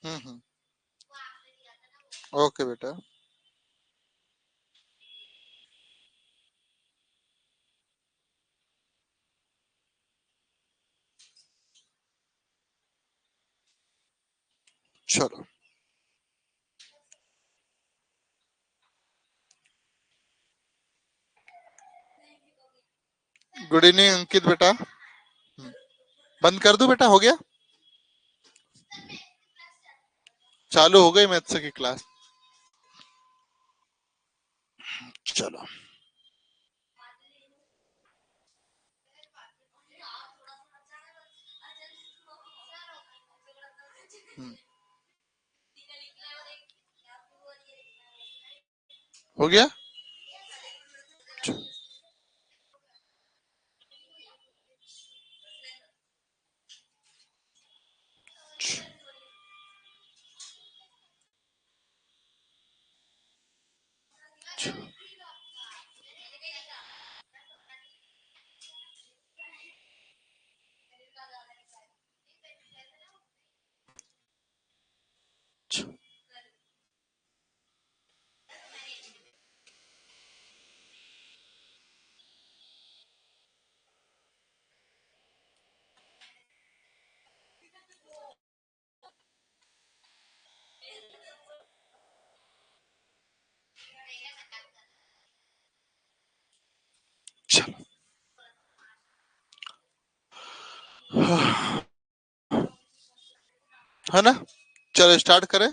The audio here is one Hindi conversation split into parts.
हम्म। ओके बेटा। चलो, गुड इवनिंग अंकित बेटा। बंद कर दूं बेटा, हो गया? चालू हो गई मैथ्स की क्लास। चलो। हम्म, हो गया। चलो, है ना? चलो स्टार्ट करें।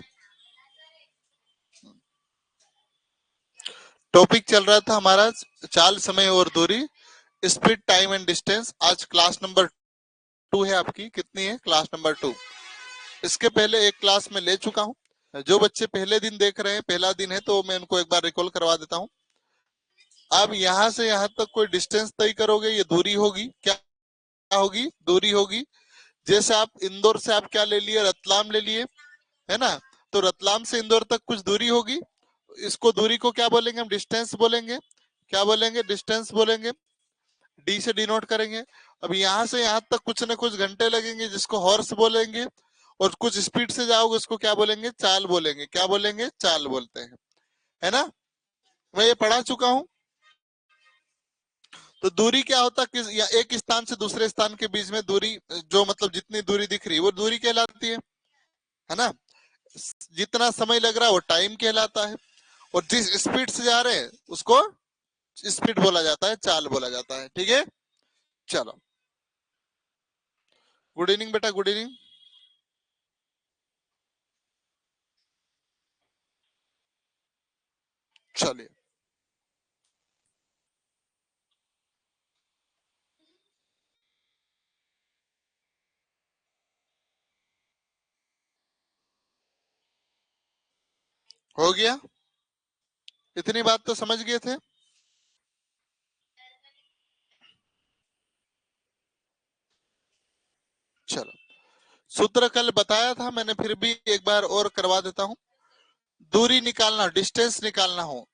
टॉपिक चल रहा था हमारा चाल, समय और दूरी, स्पीड, टाइम एंड डिस्टेंस। आज क्लास नंबर 2 है आपकी। कितनी है? Class number 2। इसके पहले एक क्लास में ले चुका हूँ। जो बच्चे पहले दिन देख रहे हैं, पहला दिन है, तो मैं उनको एक बार रिकॉल करवा देता हूँ। अब यहाँ से यहाँ तक कोई डिस्टेंस तय करोगे, ये दूरी होगी। क्या होगी? दूरी होगी। जैसे आप इंदौर से आप क्या ले लिए? रतलाम ले लिए, है ना? तो रतलाम से इंदौर तक कुछ दूरी होगी। इसको दूरी को क्या बोलेंगे? हम डिस्टेंस बोलेंगे। क्या बोलेंगे? डिस्टेंस बोलेंगे। डी से डिनोट करेंगे। अब यहाँ से यहाँ तक कुछ ना कुछ घंटे लगेंगे, जिसको हॉर्स बोलेंगे। और कुछ स्पीड से जाओगे, उसको क्या बोलेंगे? चाल बोलेंगे। क्या बोलेंगे? चाल बोलते हैं, है ना? मैं ये पढ़ा चुका हूँ। तो दूरी क्या होता है? किस या एक स्थान से दूसरे स्थान के बीच में दूरी, जो मतलब जितनी दूरी दिख रही है वो दूरी कहलाती है ना? जितना समय लग रहा है वो टाइम कहलाता है। और जिस स्पीड से जा रहे हैं उसको स्पीड बोला जाता है, चाल बोला जाता है। ठीक है? चलो, गुड इवनिंग बेटा, गुड इवनिंग। चलिए, हो गया। इतनी बात तो समझ गए थे। चलो, सूत्र कल बताया था मैंने, फिर भी एक बार और करवा देता हूँ। दूरी निकालना, डिस्टेंस निकालना हो,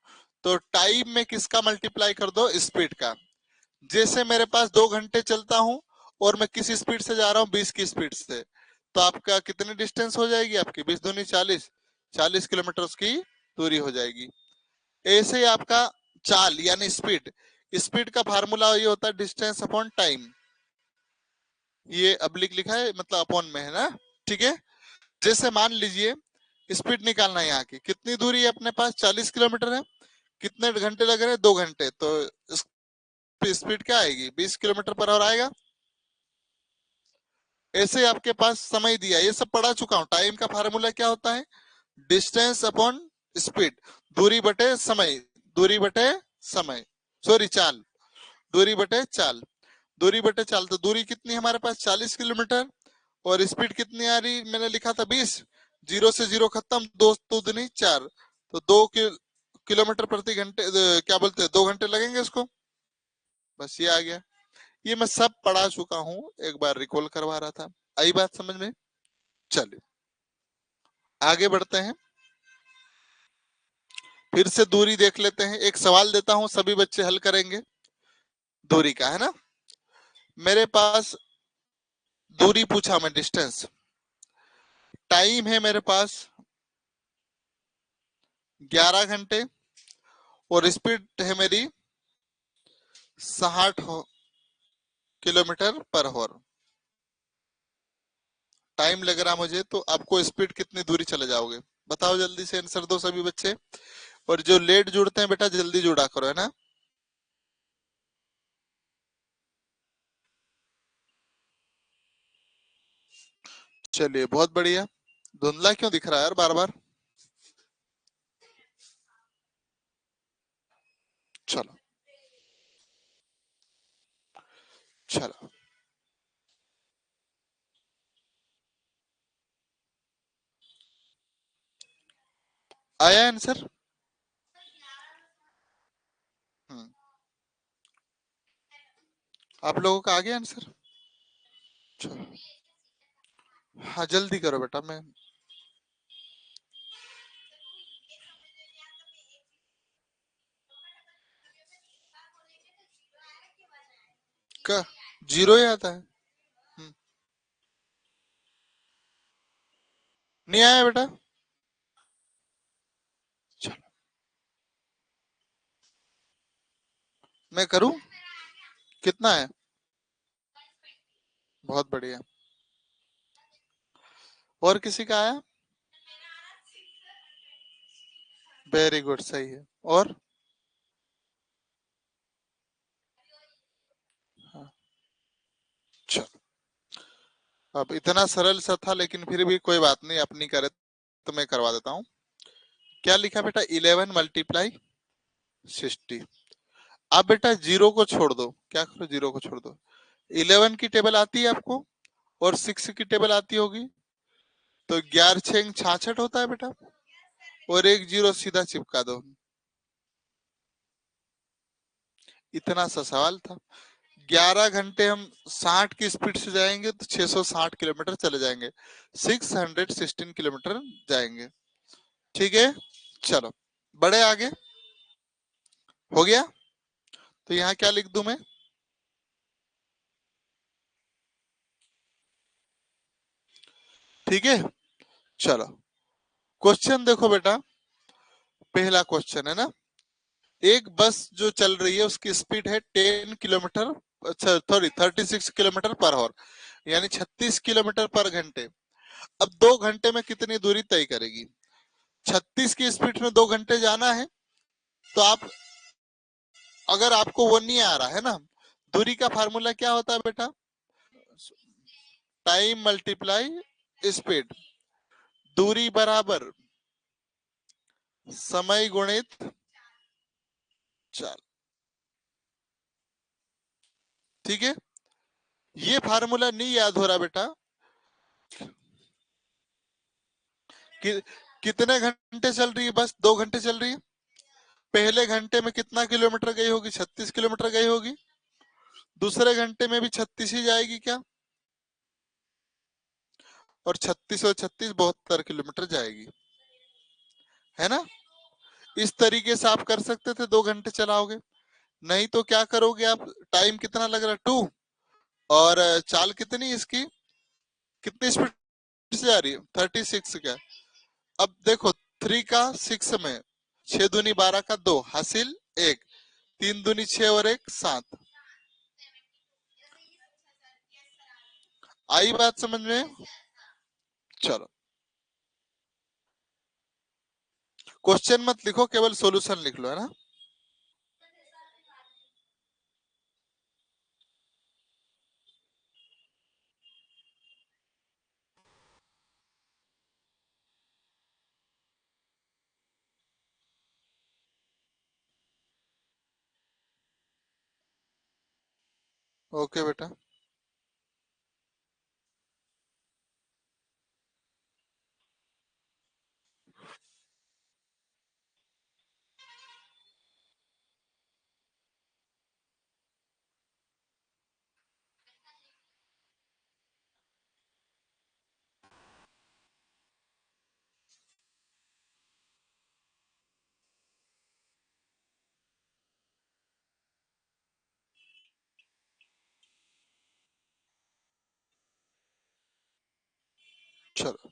तो टाइम में किसका मल्टीप्लाई कर दो? स्पीड का। जैसे मेरे पास 2 घंटे चलता हूं और मैं किस स्पीड से जा रहा हूँ? 20 की स्पीड से। तो आपका कितनी डिस्टेंस हो जाएगी? आपकी 20 दूनी 40, 40 किलोमीटर उसकी दूरी हो जाएगी। ऐसे ही आपका चाल यानी स्पीड, स्पीड का फार्मूला ये होता है डिस्टेंस अपॉन टाइम। ये अब्लिक लिखा है, मतलब अपॉन में, है ना? ठीक है। जैसे मान लीजिए स्पीड निकालना है, यहाँ की कितनी दूरी है अपने पास? 40 किलोमीटर है। कितने घंटे लग रहे हैं? 2 घंटे। तो स्पीड क्या आएगी? 20 किलोमीटर पर आवर आएगा। ऐसे आपके पास समय दिया, ये सब पढ़ा चुका हूं। टाइम का फार्मूला क्या होता है? डिस्टेंस अपॉन स्पीड, दूरी बटे समय। दूरी बटे समय, सॉरी चाल। दूरी बटे चाल, दूरी बटे चाल। तो दूरी कितनी हमारे पास? 40 किलोमीटर। और स्पीड कितनी आ रही? मैंने लिखा था 20। जीरो से जीरो खत्म, दो दो दूनी 4। तो 2 किलोमीटर प्रति घंटे, क्या बोलते हैं, 2 घंटे लगेंगे उसको। बस ये आ गया। ये मैं सब पढ़ा चुका हूँ, एक बार रिकॉल करवा रहा था। आई बात समझ में? चलिए आगे बढ़ते हैं। फिर से दूरी देख लेते हैं। एक सवाल देता हूं, सभी बच्चे हल करेंगे। दूरी का, है ना? मेरे पास दूरी पूछा मैं, डिस्टेंस। टाइम है मेरे पास 11 घंटे और स्पीड है मेरी 60 किलोमीटर पर आवर। टाइम लग रहा मुझे, तो आपको स्पीड कितनी दूरी चले जाओगे? बताओ जल्दी से आंसर दो सभी बच्चे। और जो लेट जुड़ते हैं बेटा जल्दी जुड़ा करो, है ना। चलिए बहुत बढ़िया। धुंधला क्यों दिख रहा है यार बार बार? चलो चलो, आया आंसर? हम्म, आप लोगों का आ गया आंसर? चलो, हाँ जल्दी करो बेटा। मैं का जीरो ही आता है। नहीं आया बेटा? चलो मैं करूं। कितना है? बहुत बढ़िया। और किसी का आया? वेरी गुड, सही है। और हाँ, चलो। अब इतना सरल सा था लेकिन फिर भी कोई बात नहीं, अपनी करे तो मैं करवा देता हूँ। क्या लिखा बेटा? 11 × 60। आप बेटा जीरो को छोड़ दो। क्या करो? जीरो को छोड़ दो। 11 की टेबल आती है आपको और 6 की टेबल आती होगी। तो 11×6 = 66 होता है बेटा। और एक जीरो सीधा चिपका दो। इतना सा सवाल था। 11 घंटे हम 60 की स्पीड से जाएंगे तो 660 किलोमीटर चले जाएंगे। 616 किलोमीटर जाएंगे। ठीक है। चलो बड़े आगे हो गया। तो यहाँ क्या लिख दूं मैं? ठीक है। चलो क्वेश्चन देखो बेटा। पहला क्वेश्चन है ना। एक बस जो चल रही है उसकी स्पीड है 10 किलोमीटर, अच्छा सॉरी 36 किलोमीटर पर आवर, यानी 36 किलोमीटर पर घंटे। अब 2 घंटे में कितनी दूरी तय करेगी? 36 की स्पीड में 2 घंटे जाना है। तो आप, अगर आपको वो नहीं आ रहा है ना, दूरी का फार्मूला क्या होता है बेटा? Time multiply speed. दूरी बराबर समय गुणित चाल। ठीक है। ये फार्मूला नहीं याद हो रहा बेटा कि कितने घंटे चल रही है बस? 2 घंटे चल रही है। पहले घंटे में कितना किलोमीटर गई होगी? 36 किलोमीटर गई होगी। दूसरे घंटे में भी 36 ही जाएगी क्या? और 36 और 36 72 किलोमीटर जाएगी, है ना। इस तरीके से आप कर सकते थे, 2 घंटे चलाओगे। नहीं तो क्या करोगे आप? टाइम कितना लग रहा है? 2। और चाल कितनी इसकी? कितनी स्पीड से जा रही है? 36 का। अब देखो 3 का 6 में, 6 दूनी 12 का 2 हासिल 1, 3 दूनी 6 और 1 7। आई बात समझ में? चलो क्वेश्चन मत लिखो, केवल सॉल्यूशन लिख लो, है ना। ओके बेटा। चलो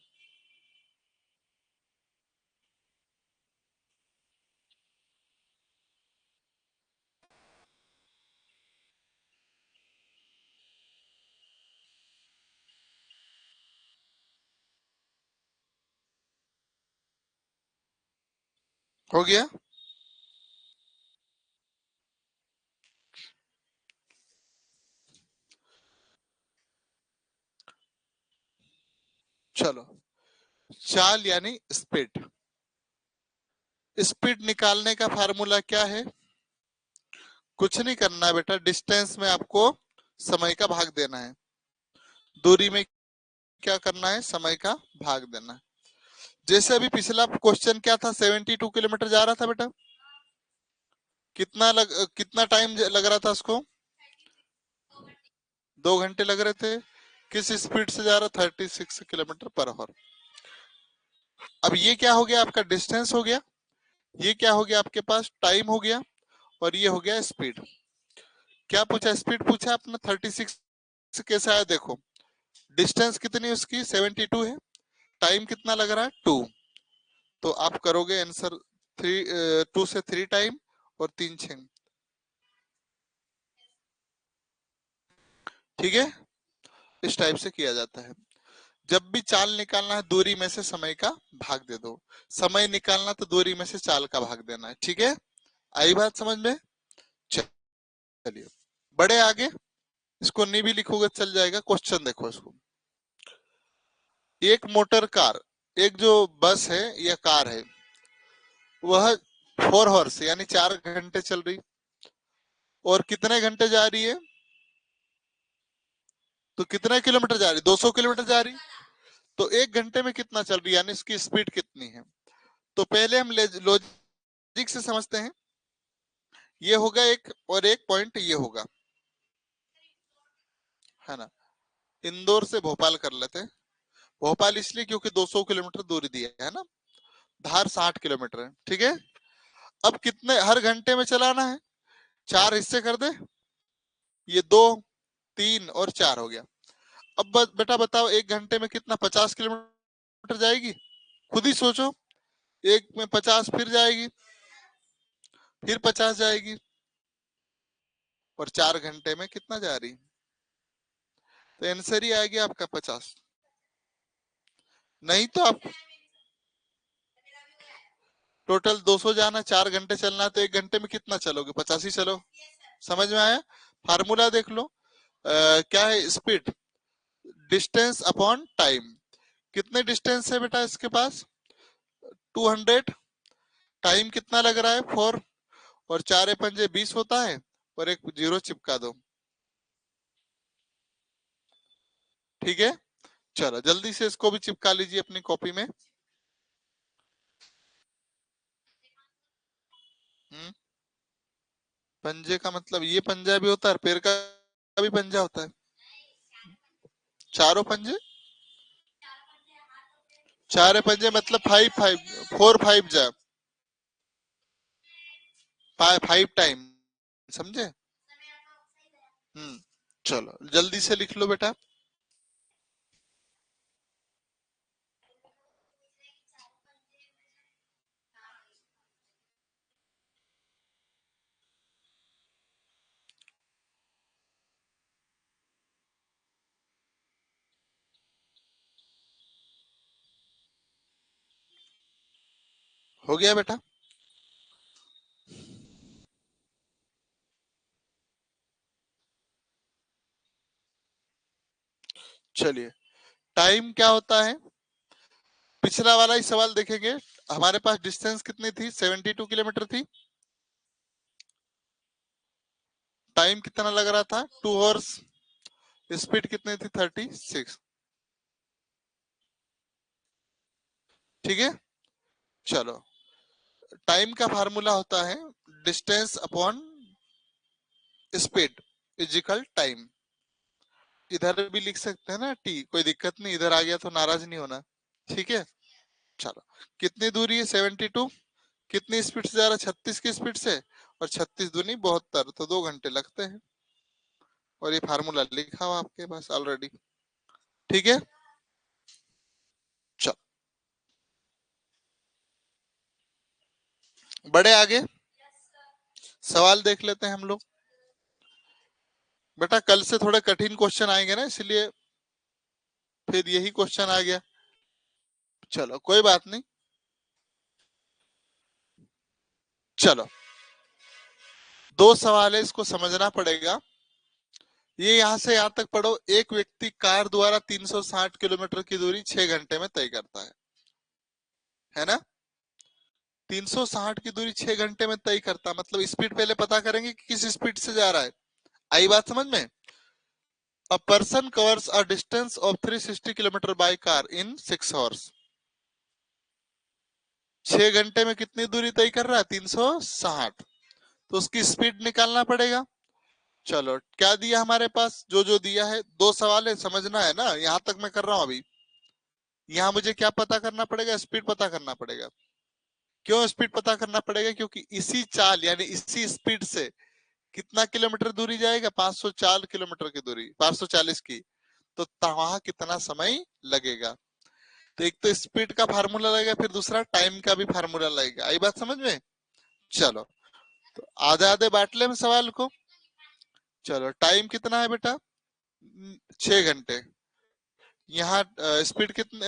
हो गया। चलो, चाल यानी स्पीड। स्पीड निकालने का फार्मूला क्या है? कुछ नहीं करना है बेटा, डिस्टेंस में आपको समय का भाग देना है। दूरी में क्या करना है? समय का भाग देना है। जैसे अभी पिछला क्वेश्चन क्या था, 72 किलोमीटर जा रहा था बेटा, कितना टाइम लग रहा था उसको? 2 घंटे लग रहे थे। किस स्पीड से जा रहा? 36 किलोमीटर पर आवर। अब ये क्या हो गया? आपका डिस्टेंस हो गया। ये क्या हो गया? आपके पास टाइम हो गया। और ये हो गया स्पीड। क्या पूछा? स्पीड पूछा अपना। 36 कैसे आया देखो। डिस्टेंस कितनी उसकी? 72 है। टाइम कितना लग रहा है? 2। तो आप करोगे आंसर 2 से 3 टाइम और 3 6। ठीक है, इस टाइप से किया जाता है। जब भी चाल निकालना है, दूरी में से समय का भाग दे दो। समय निकालना तो दूरी में से चाल का भाग देना है। ठीक है, आई बात समझ में? चलिए बड़े आगे। इसको नहीं भी लिखोगे चल जाएगा। क्वेश्चन देखो इसको। एक मोटर कार, एक जो बस है या कार है, वह 4 हॉर्स यानी 4 घंटे चल रही, और कितने घंटे जा रही है? तो कितने किलोमीटर जा रही? 200 किलोमीटर जा रही। तो 1 घंटे में कितना चल रही है, यानी इसकी स्पीड कितनी है? तो पहले हम लॉजिक से समझते हैं। ये होगा एक, और एक पॉइंट ये होगा, है ना। इंदौर से भोपाल कर लेते हैं। भोपाल इसलिए क्योंकि 200 किलोमीटर दूरी दिया है ना। धार 60 किलोमीटर है। ठीक है। अब कितने हर घंटे में चलाना है? 4 हिस्से कर दे। ये 2, 3 और 4 हो गया। अब बेटा बताओ, 1 घंटे में कितना? 50 किलोमीटर जाएगी। खुद ही सोचो। एक में 50, फिर जाएगी, फिर 50 जाएगी, और 4 घंटे में कितना जा रही? तो आंसर ही आएगी आपका 50। नहीं तो आप टोटल 200 जाना, 4 घंटे चलना, तो 1 घंटे में कितना चलोगे? 50 ही चलो। समझ में आया? फार्मूला देख लो। क्या है? Speed distance upon time. कितने डिस्टेंस है बेटा इसके पास? 200। टाइम कितना लग रहा है? 4। और 4 पंजे 20 होता है, और एक जीरो चिपका दो। ठीक है, चलो जल्दी से इसको भी चिपका लीजिए अपनी कॉपी में। पंजे का मतलब ये पंजा भी होता है, पैर का भी पंजा होता है। चारों पंजे। 4 पंजे मतलब 5 5 4 5 जा 5 टाइम। समझे? चलो जल्दी से लिख लो बेटा। हो गया बेटा? चलिए, टाइम क्या होता है? पिछला वाला ही सवाल देखेंगे। हमारे पास डिस्टेंस कितनी थी? 72 किलोमीटर थी। टाइम कितना लग रहा था? 2 हॉर्स। स्पीड कितनी थी? 36। ठीक है, चलो। टाइम का फार्मूला होता है distance upon speed is equal time. इधर भी लिख सकते हैं ना टी, कोई दिक्कत नहीं। इधर आ गया तो नाराज नहीं होना। ठीक है, चलो। कितनी दूरी है? 72। कितनी स्पीड से जा रहा है? 36 की स्पीड से। और 36 दूनी 72, तो 2 घंटे लगते हैं। और ये फार्मूला लिखा हुआ आपके पास ऑलरेडी। ठीक है, चलो बड़े आगे सवाल देख लेते हैं हम लोग। बेटा कल से थोड़े कठिन क्वेश्चन आएंगे ना, इसलिए फिर यही क्वेश्चन आ गया। चलो कोई बात नहीं। चलो, दो सवाल है, इसको समझना पड़ेगा। ये यहां से यहां तक पढ़ो। एक व्यक्ति कार द्वारा 360 किलोमीटर की दूरी 6 घंटे में तय करता है ना? 360 की दूरी 6 घंटे में तय करता, मतलब स्पीड पहले पता करेंगे कि किस स्पीड से जा रहा है। आई बात समझ में? A person covers a distance of 360 kilometre by car in 6 hours. 6 घंटे में कितनी दूरी तय कर रहा है? 360। तो उसकी स्पीड निकालना पड़ेगा। चलो, क्या दिया हमारे पास? जो दिया है, दो सवाल है, समझना है ना? यहां तक मैं कर रहा हूं अभी। यहाँ मुझे क्या पता करना पड़ेगा? स्पीड पता करना पड़ेगा। क्यों स्पीड पता करना पड़ेगा? क्योंकि इसी चाल यानी इसी स्पीड से कितना किलोमीटर दूरी जाएगा? 504 किलोमीटर की दूरी, 540 की। तो वहां कितना समय लगेगा? तो एक तो स्पीड का फार्मूला लगेगा, फिर दूसरा टाइम का भी फार्मूला लगेगा। आई बात समझ में? चलो, तो आधे आधे बांट ले सवाल को। चलो, टाइम कितना है बेटा? 6 घंटे। यहाँ स्पीड कितने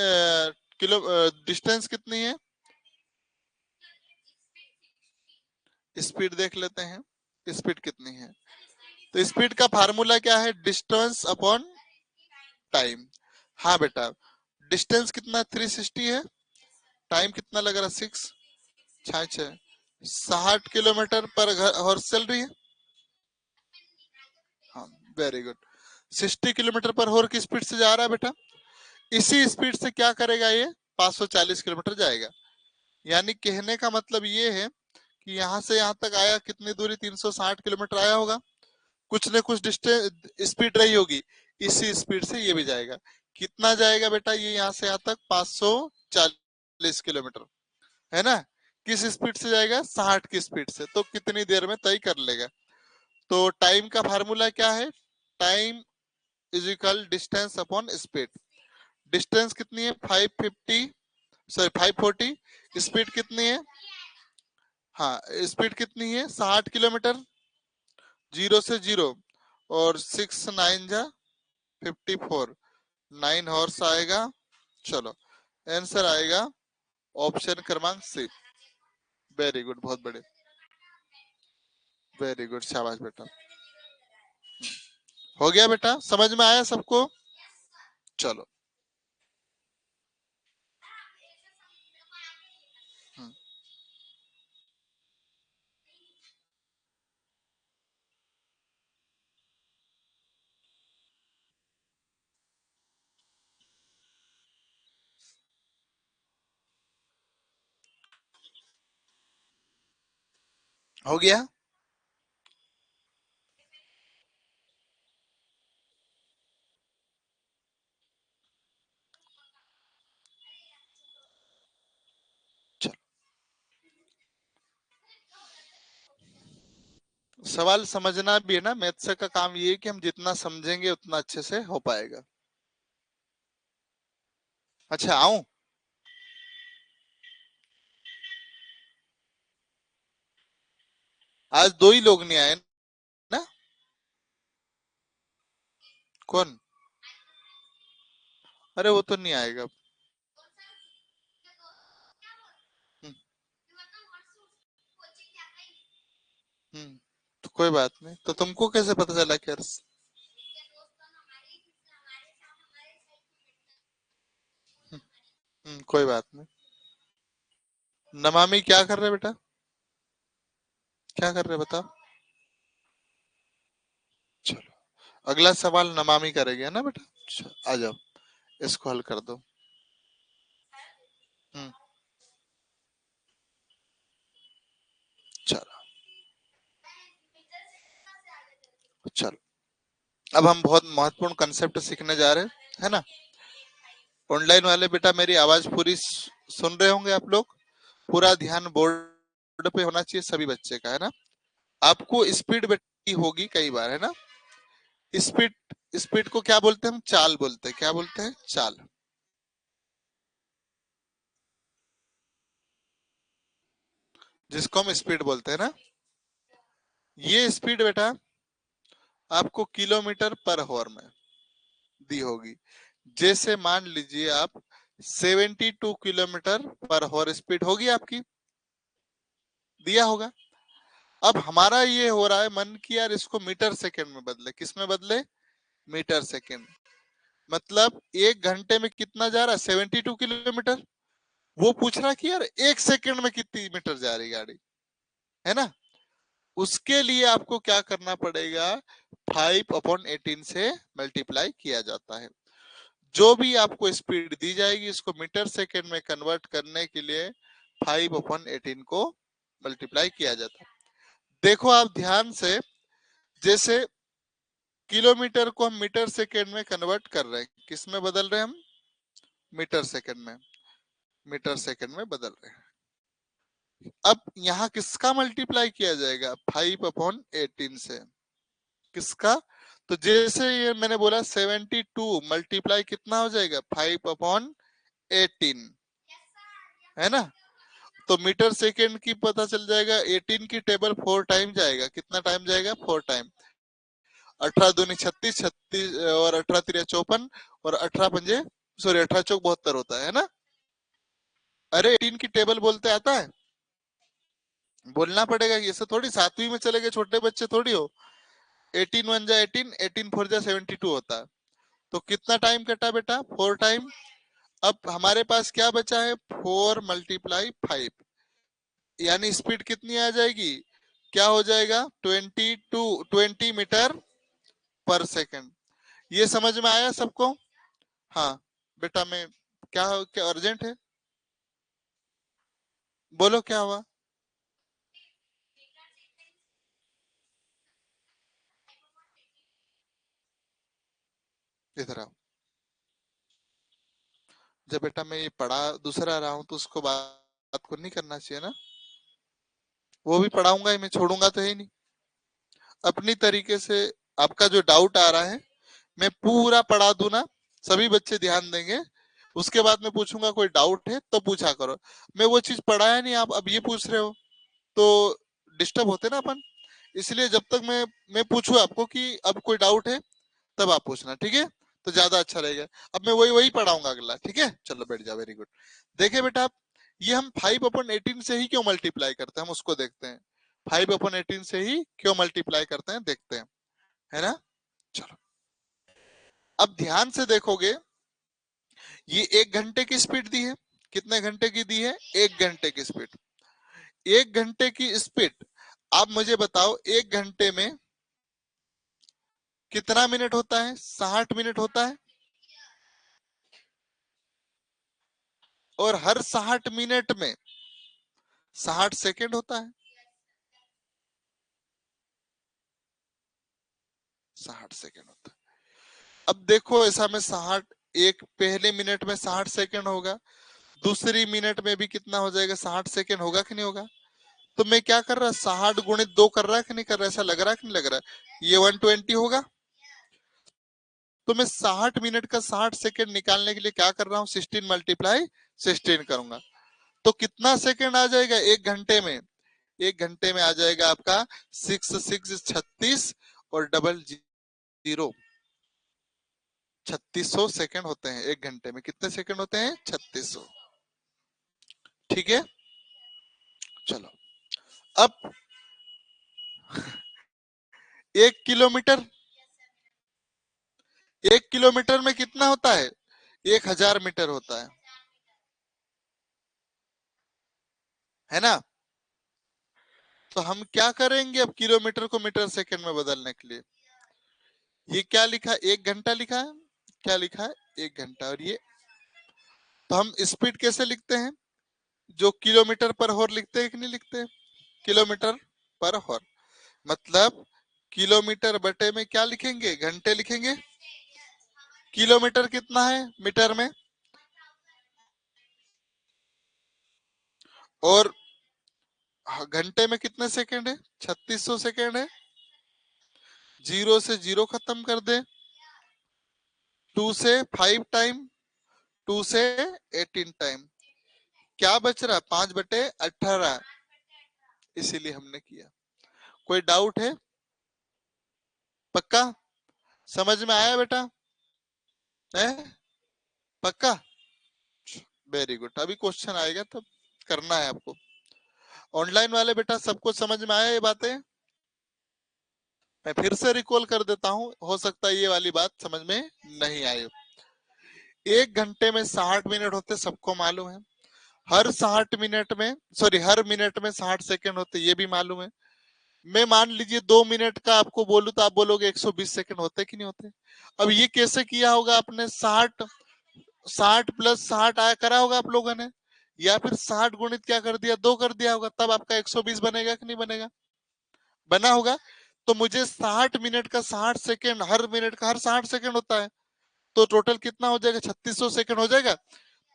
किलो डिस्टेंस कितनी है? स्पीड देख लेते हैं, स्पीड कितनी है। तो स्पीड का फार्मूला क्या है? Distance upon time. हाँ बेटा, डिस्टेंस कितना? 360 है। टाइम कितना लग रहा है? 6 छः 60 किलोमीटर पर हॉर्स चल रही है। हाँ, वेरी गुड। 60 किलोमीटर पर हॉर्स की स्पीड से जा रहा है बेटा। इसी स्पीड से क्या करेगा ये? 540 किलोमीटर जाएगा। यानी कहने का मतलब ये है कि यहाँ से यहाँ तक आया, कितनी दूरी? 360 किलोमीटर आया होगा। कुछ न कुछ डिस्टेंस स्पीड रही होगी, इसी स्पीड से ये भी जाएगा। कितना जाएगा बेटा ये यहाँ से यहाँ तक? 540 किलोमीटर, है ना? किस स्पीड से जाएगा? 60 की स्पीड से। तो कितनी देर में तय कर लेगा? तो टाइम का फार्मूला क्या है? Time is equal distance upon speed. Distance कितनी है? 550, सॉरी 540। स्पीड कितनी है? हाँ, स्पीड कितनी है? 60 किलोमीटर, 0 से 0, और 6 9 जा 54, 9 हॉर्स आएगा। चलो, आंसर आएगा ऑप्शन क्रमांक सी। वेरी गुड, बहुत बड़े, वेरी गुड, शाबाश बेटा। हो गया बेटा? समझ में आया सबको? चलो, हम्म, हो गया। चलो, सवाल समझना भी है ना। मैथ्स का काम ये है कि हम जितना समझेंगे उतना अच्छे से हो पाएगा। अच्छा, आऊं? आज दो ही लोग नहीं आए ना? कौन? अरे वो तो नहीं आएगा। हम्म, हम्म, तो कोई बात नहीं। तो तुमको कैसे पता चला कि कोई बात नहीं। नमामि क्या कर रहे बेटा? क्या कर रहे बताओ? चलो, अगला सवाल नमामि करेगी, है ना बेटा? आ जाओ, इसको हल कर दो। हम्म, चलो, चलो, अब हम बहुत महत्वपूर्ण कंसेप्ट सीखने जा रहे हैं, है ना? ऑनलाइन वाले बेटा मेरी आवाज पूरी सुन रहे होंगे आप लोग? पूरा ध्यान बोर्ड पे होना चाहिए सभी बच्चे का, है ना? आपको स्पीड बेटी होगी कई बार, है ना? स्पीड, स्पीड को क्या बोलते हैं? हम चाल बोलते हैं। क्या बोलते हैं? चाल। जिसको हम स्पीड बोलते हैं ना। ये स्पीड बेटा आपको किलोमीटर पर हॉर में दी होगी। जैसे मान लीजिए आप 72 किलोमीटर पर हॉर स्पीड होगी आपकी, दिया होगा। अब हमारा ये हो रहा है मन की यार इसको मीटर सेकंड में बदले। किस में बदले? Metre second. मतलब 1 घंटे में कितना जा रहा है? 72 किलोमीटर। वो पूछ रहा कि यार 1 सेकंड में कितनी मीटर जा रही गाड़ी, है ना। उसके लिए आपको क्या करना पड़ेगा? 5/18 से मल्टीप्लाई किया जाता है। जो भी आपको स्पीड दी जाएगी इसको मीटर सेकंड में कन्वर्ट करने के लिए 5/18 को मल्टीप्लाई किया जाता है। देखो आप ध्यान से, जैसे किलोमीटर को हम मीटर सेकंड में कन्वर्ट कर रहे हैं, किस में बदल रहे हैं हम? मीटर सेकंड में। मीटर सेकंड में बदल रहे हैं। अब यहाँ किसका मल्टीप्लाई किया जाएगा? 5/18 से। किसका? तो जैसे ये मैंने बोला 72 मल्टीप्लाई कितना हो जाएगा? 5/18, है ना। तो मीटर सेकंड की पता चल जाएगा, 18 की टेबल 4 टाइम जाएगा। कितना टाइम जाएगा? 4 टाइम। 18 दूनी 36, 36 और 18 तिरिया 54 और 18 पंजे, सॉरी 18 चौक 72 होता है ना। अरे 18 की टेबल बोलते आता है? बोलना पड़ेगा। ये सब थोड़ी 7वीं में चले गए छोटे बच्चे थोड़ी हो। 18 1 जा 18, 18 4 जा 72 होता है। तो कितना टाइम कटा बेटा? 4 टाइम। अब हमारे पास क्या बचा है? 4 मल्टीप्लाई 5, यानी स्पीड कितनी आ जाएगी? क्या हो जाएगा? 20 मीटर पर सेकंड। ये समझ में आया सबको? हाँ बेटा। मैं क्या क्या अर्जेंट है? बोलो क्या हुआ? इधर आओ। जब बेटा मैं ये पढ़ा दूसरा रहा हूँ तो उसको बात को नहीं करना चाहिए ना। वो भी पढ़ाऊंगा ही, मैं छोड़ूंगा तो है नहीं। अपनी तरीके से आपका जो डाउट आ रहा है मैं पूरा पढ़ा दूं ना, सभी बच्चे ध्यान देंगे। उसके बाद मैं पूछूंगा कोई डाउट है तो पूछा करो। मैं वो चीज पढ़ाया नहीं, आप अब ये पूछ रहे हो तो डिस्टर्ब होते ना अपन। इसलिए जब तक मैं पूछूं आपको कि अब कोई डाउट है तब आप पूछना, ठीक है। तो ज्यादा अच्छा रहेगा। अब मैं वही वही पढ़ाऊंगा अगला, ठीक है। चलो बैठ जाओ, वेरी गुड। देखिए बेटा आप, ये हम 5/18 से ही क्यों मल्टीप्लाई करते हैं हम उसको देखते हैं। 5/18 से ही क्यों मल्टीप्लाई करते हैं देखते हैं, है ना। चलो अब ध्यान से देखोगे, ये 1 घंटे की स्पीड दी है। कितने घंटे की दी है? 1 घंटे की स्पीड। 1 घंटे की स्पीड। आप मुझे बताओ 1 घंटे में कितना मिनट होता है? 60 मिनट होता है। और हर 60 मिनट में 60 सेकेंड होता है। 60 सेकेंड होता है। अब देखो ऐसा में 60, एक पहले मिनट में 60 सेकेंड होगा, दूसरी मिनट में भी कितना हो जाएगा? 60 सेकेंड होगा कि नहीं होगा? तो मैं क्या कर रहा, 60 × 2 कर रहा है कि नहीं कर रहा? ऐसा लग रहा है कि नहीं लग रहा है? ये 120 होगा। तो मैं 60 मिनट का 60 सेकेंड निकालने के लिए क्या कर रहा हूँ? 16 मल्टीप्लाई 16 करूंगा। तो कितना सेकेंड आ जाएगा 1 घंटे में? 1 घंटे में आ जाएगा आपका 6 6 36 और डबल 0, 3600 सेकेंड होते हैं 1 घंटे में। कितने सेकेंड होते हैं? 3600। ठीक है। चलो अब 1 किलोमीटर, 1 किलोमीटर में कितना होता है? 1000 मीटर होता है ना। तो हम क्या करेंगे अब किलोमीटर को मीटर सेकंड में बदलने के लिए? ये क्या लिखा? 1 घंटा लिखा है। क्या लिखा है? 1 घंटा। और ये तो हम स्पीड कैसे लिखते हैं? जो किलोमीटर पर हॉर लिखते हैं कि नहीं लिखते? किलोमीटर पर हॉर। मतलब किलोमीटर बटे में क्या लिखेंगे? घंटे लिखेंगे। किलोमीटर कितना है मीटर में? और घंटे में कितने सेकंड है? 3600 सेकंड है। 0 से 0 खत्म कर दे। 2 से 5 टाइम, 2 से 18 टाइम। क्या बच रहा? 5/18। इसीलिए हमने किया। कोई डाउट है? पक्का समझ में आया बेटा? है पक्का? Very good. अभी क्वेश्चन आएगा तब करना है आपको। ऑनलाइन वाले बेटा सबको समझ में आया ये बातें? मैं फिर से रिकॉल कर देता हूँ, हो सकता है ये वाली बात समझ में नहीं आई। 1 घंटे में 60 मिनट होते, सबको मालूम है। हर 60 मिनट में, सॉरी, हर मिनट में 60 सेकंड होते, ये भी मालूम है। मैं मान लीजिए 2 मिनट का आपको बोलूं तो आप बोलोगे 120 सेकंड होते कि नहीं होते। अब ये कैसे किया होगा आपने? 60, 60 + 60 आया करा होगा आप लोगों ने, या फिर 60 गुणित क्या कर दिया, 2 कर दिया होगा, तब आपका 120 बनेगा कि नहीं बनेगा? बना होगा। तो मुझे 60 मिनट का 60 सेकंड, हर मिनट का हर 60 सेकंड होता है, तो टोटल कितना हो जाएगा? 3600 सेकंड हो जाएगा।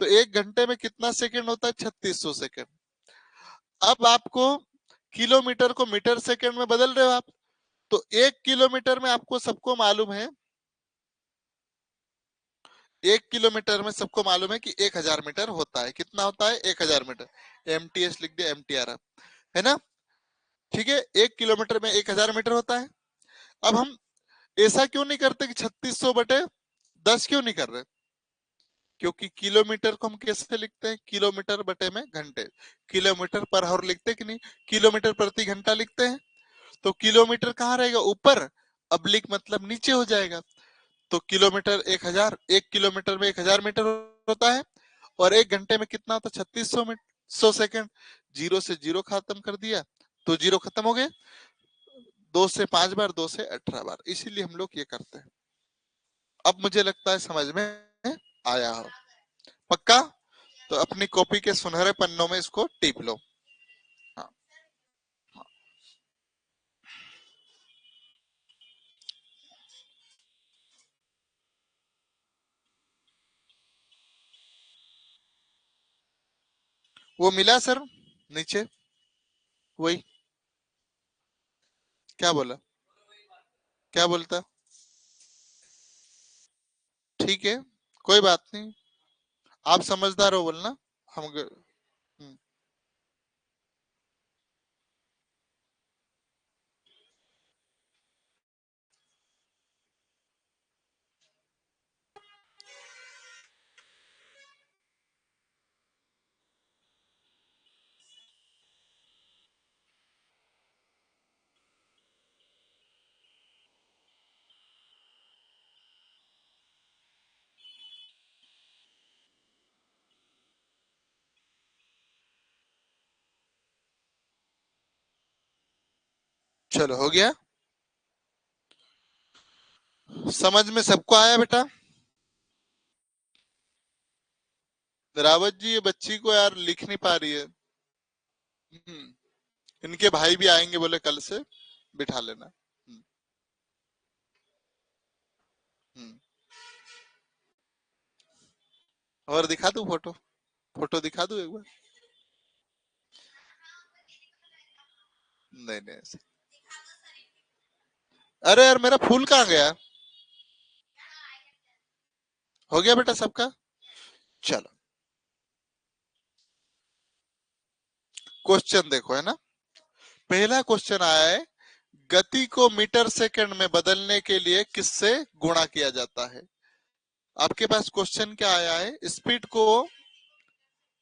तो 1 घंटे में कितना सेकंड होता है? 3600 सेकंड। अब आपको किलोमीटर को मीटर सेकंड में बदल रहे हो आप, तो 1 किलोमीटर में आपको सबको मालूम है, 1 किलोमीटर में सबको मालूम है कि 1000 मीटर होता है। कितना होता है? 1000 मीटर। एमटीएस लिख दिया, एमटीआर, है ना? ठीक है, 1 किलोमीटर में 1000 मीटर होता है। अब हम ऐसा क्यों नहीं करते कि 3600/10 क्यों नहीं कर रहे? क्योंकि किलोमीटर को हम कैसे लिखते हैं? किलोमीटर बटे में घंटे, किलोमीटर पर आवर लिखते कि नहीं? किलोमीटर प्रति घंटा लिखते हैं। तो किलोमीटर कहाँ रहेगा? ऊपर, अब्लिक मतलब नीचे हो जाएगा। तो किलोमीटर 1000, 1 किलोमीटर में 1000 मीटर होता है, और 1 घंटे में कितना होता है? 3600 सेकंड। जीरो से जीरो खत्म कर दिया तो जीरो खत्म हो गए। 2 से 5 बार, 2 से 18 बार, इसीलिए हम लोग ये करते हैं। अब मुझे लगता है समझ में आया हो, पक्का? तो अपनी कॉपी के सुनहरे पन्नों में इसको टिप लो। हाँ, वो मिला सर नीचे, वही। क्या बोला? क्या बोलता? ठीक है, कोई बात नहीं, आप समझदार हो बोलना। हम चलो, हो गया? समझ में सबको आया बेटा? रावत जी, ये बच्ची को यार लिख नहीं पा रही है। इनके भाई भी आएंगे बोले कल से, बिठा लेना। हम्म। और दिखा दूं फोटो? फोटो दिखा दूं एक बार? नहीं नहीं ऐसे। अरे यार, मेरा फूल कहाँ गया? हो गया बेटा सबका? चलो, क्वेश्चन देखो, है ना? पहला क्वेश्चन आया है, गति को मीटर सेकंड में बदलने के लिए किससे गुणा किया जाता है? आपके पास क्वेश्चन क्या आया है? स्पीड को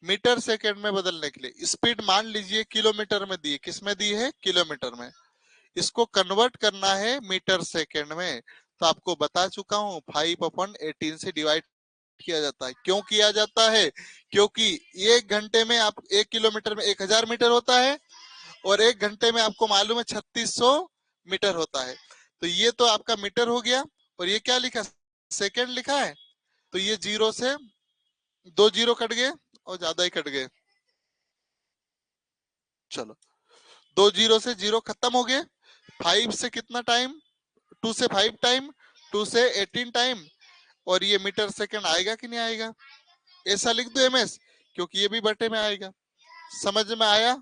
मीटर सेकंड में बदलने के लिए, स्पीड मान लीजिए किलोमीटर में दी है। किस में दी है? किलोमीटर में। इसको कन्वर्ट करना है मीटर सेकंड में। तो आपको बता चुका हूं, 5/18 से डिवाइड किया जाता है। क्यों किया जाता है? क्योंकि 1 घंटे में आप 1 किलोमीटर में 1000 मीटर होता है, और 1 घंटे में आपको मालूम है 3600 मीटर होता है। तो ये तो आपका मीटर हो गया, और ये क्या लिखा? सेकंड लिखा है। तो ये जीरो से 2 जीरो कट गए, और ज्यादा ही कट गए। चलो, 2 जीरो से जीरो खत्म हो गए। 5 से कितना टाइम? 2 से 5 टाइम, 2 से 18 टाइम। और ये मीटर सेकंड आएगा कि नहीं आएगा? ऐसा लिख दो एमएस, क्योंकि ये भी बटे में आएगा। समझ में आया?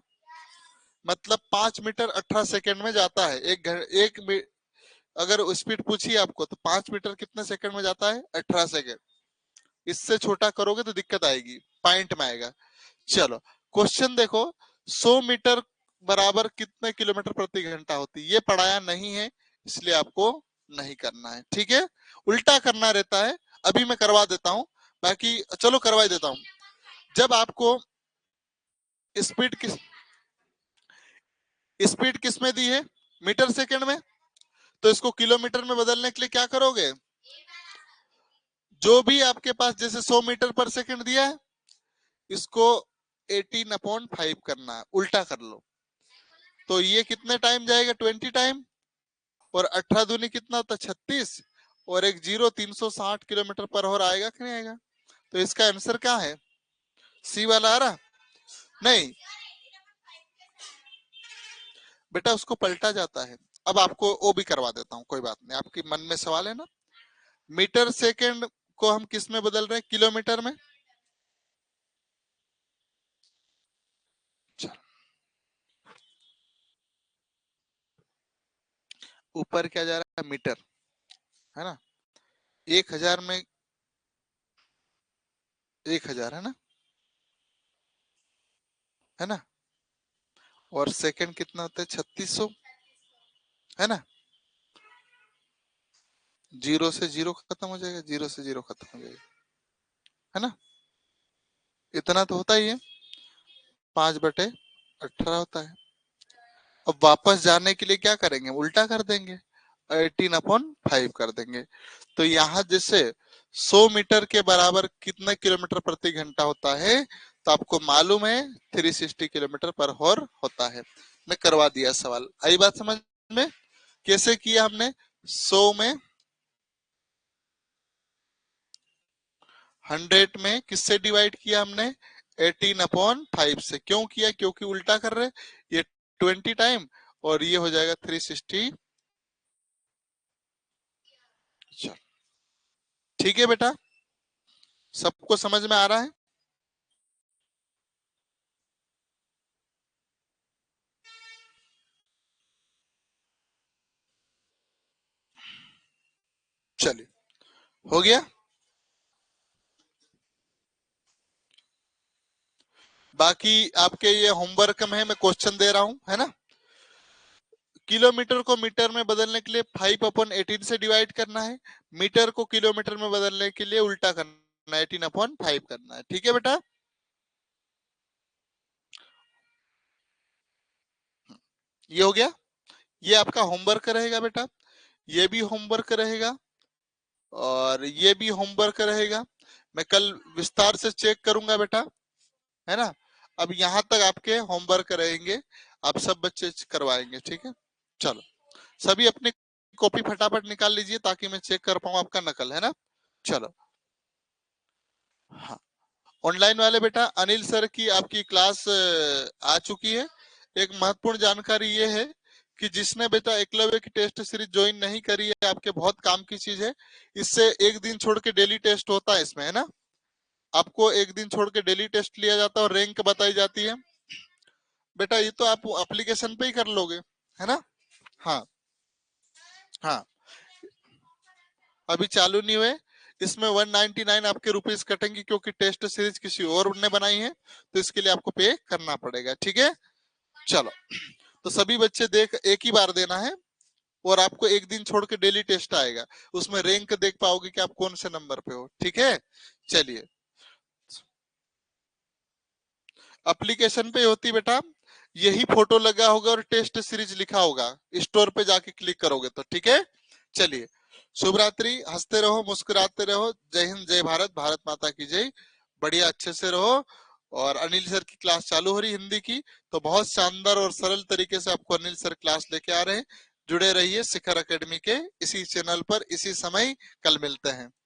मतलब 5 मीटर 18 सेकंड में जाता है। अगर स्पीड पूछी आपको तो 5 मीटर कितने सेकंड में जाता है? 18 सेकंड। इससे छोटा करोगे तो दिक्कत आएगी, पॉइंट में आएगा। चलो, क्वेश्चन देखो, 100 मीटर बराबर कितने किलोमीटर प्रति घंटा होती है? ये पढ़ाया नहीं है, इसलिए आपको नहीं करना है, ठीक है? उल्टा करना रहता है। अभी मैं करवा देता हूं, बाकी चलो करवा ही देता हूं। जब आपको स्पीड की स्पीड किस में दी है? मीटर सेकंड में। तो इसको किलोमीटर में बदलने के लिए क्या करोगे? जो भी आपके पास जैसे 100 मीटर पर सेकंड दिया है, इसको 18/5 करना है, उल्टा कर लो। तो ये कितने टाइम जाएगा? 20 टाइम। और 18 दूनी कितना होता है? 36। और एक जीरो 360 किलोमीटर पर आवर आएगा कि नहीं आएगा? तो इसका आंसर क्या है? सी वाला आ रहा? नहीं बेटा, उसको पलटा जाता है। अब आपको वो भी करवा देता हूँ, कोई बात नहीं। आपके मन में सवाल है ना? मीटर सेकंड को हम किस में बदल रहे हैं? किलोमीटर में। ऊपर क्या जा रहा है? मीटर, है ना? 1000 में 1000 है ना? है ना? और सेकंड कितना होता है? 3600, है ना? जीरो से जीरो खत्म हो जाएगा, जीरो से जीरो खत्म हो जाएगा, है ना? इतना तो होता ही है, 5/18 होता है। अब वापस जाने के लिए क्या करेंगे? उल्टा कर देंगे, 18/5 कर देंगे। तो यहाँ जैसे 100 मीटर के बराबर कितना किलोमीटर प्रति घंटा होता है? तो आपको मालूम है 360 किलोमीटर पर हॉर होता है। मैं करवा दिया सवाल। आई बात समझ में? कैसे किया हमने? 100 में 100 में किससे डिवाइड किया हमने? 18/5 से। क्यों किया? क्योंकि उल्टा कर रहे, ये 20 टाइम और ये हो जाएगा 360। चल ठीक है बेटा, सबको समझ में आ रहा है? चलिए, हो गया। बाकी आपके ये होमवर्क में है, मैं क्वेश्चन दे रहा हूं, है ना? किलोमीटर को मीटर में बदलने के लिए 5/18 से डिवाइड करना है। मीटर को किलोमीटर में बदलने के लिए उल्टा करना है, 18/5 करना है। ठीक है बेटा? ये हो गया। ये आपका होमवर्क रहेगा बेटा, ये भी होमवर्क रहेगा और ये भी होमवर्क रहेगा। मैं कल विस्तार से चेक करूंगा बेटा, है ना? अब यहाँ तक आपके होमवर्क रहेंगे, आप सब बच्चे करवाएंगे। ठीक है? चलो, सभी अपनी कॉपी फटाफट निकाल लीजिए ताकि मैं चेक कर पाऊं आपका नकल, है ना? चलो, हाँ। ऑनलाइन वाले बेटा, अनिल सर की आपकी क्लास आ चुकी है। एक महत्वपूर्ण जानकारी ये है कि जिसने बेटा एकलव्य की टेस्ट सीरीज ज्वाइन नहीं करी है, आपके बहुत काम की चीज है। इससे एक दिन छोड़ के डेली टेस्ट होता है इसमें, है ना? आपको एक दिन छोड़ के डेली टेस्ट लिया जाता है और रैंक बताई जाती है। बेटा ये तो आप एप्लीकेशन पे ही कर लोगे, है ना? हाँ हाँ, अभी चालू नहीं हुए। इसमें 199 आपके रुपीस कटेंगे क्योंकि टेस्ट सीरीज किसी और ने बनाई है, तो इसके लिए आपको पे करना पड़ेगा। ठीक है? चलो, तो सभी बच्चे देख, एक ही बार देना है और आपको एक दिन छोड़ के डेली टेस्ट आएगा, उसमें रैंक देख पाओगे कि आप कौन से नंबर पे हो। ठीक है? चलिए, एप्लीकेशन पे होती बेटा, यही फोटो लगा होगा और टेस्ट सीरीज लिखा होगा, स्टोर पे जाके क्लिक करोगे तो। ठीक है? चलिए, शुभ रात्रि, हंसते रहो, मुस्कुराते रहो। जय हिंद, जय भारत, भारत माता की जय। बढ़िया, अच्छे से रहो। और अनिल सर की क्लास चालू हो रही हिंदी की, तो बहुत शानदार और सरल तरीके से आपको अनिल सर क्लास लेके आ रहे हैं। जुड़े रहिए शिखर एकेडमी के इसी चैनल पर, इसी समय। कल मिलते हैं।